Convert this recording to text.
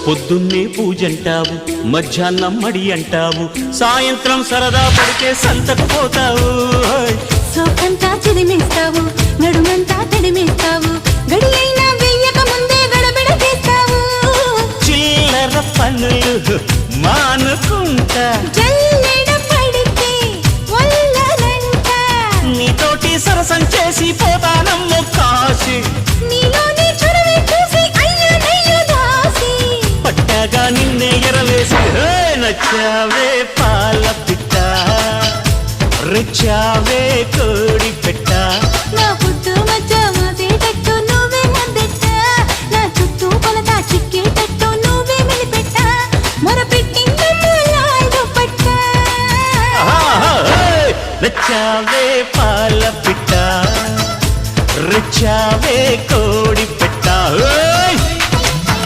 పొద్దున్నే పూజంటావు, మధ్యాహ్నం మడి అంటావు, సాయంత్రం సరదా పడితే సంతకు పోతావు. సోకంతా చిదిమేస్తావు, నడుమంతా తడిమేస్తావు, గడి అయినా వెయ్యక ముందే గడబిడ చేస్తావు. చిల్లర పనులు మానుకుంటా, జల్లెడ పడితే వల్లనంట, నీతోటి సరసం చేసి పోతానమ్మో కాశీ. నీలోని చొరవే చూసి అయ్యనయ్య దాసి, పట్టాగా నిన్నే ఎరవేసి నచ్చావే పాల పిట్ట, రెచ్చావే కోడి పెట్ట. నా పుట్టు మధ్య మాసేటట్టు నువ్వే ముద్దెట్ట, నా చుట్టూ కొలత చిక్కేటట్టు నువ్వే మెలిపెట్ట, మొరపెట్టిందమ్మ లాయదు పట్ట. నచ్చావే పాల పిట్ట, రెచ్చావే కోడి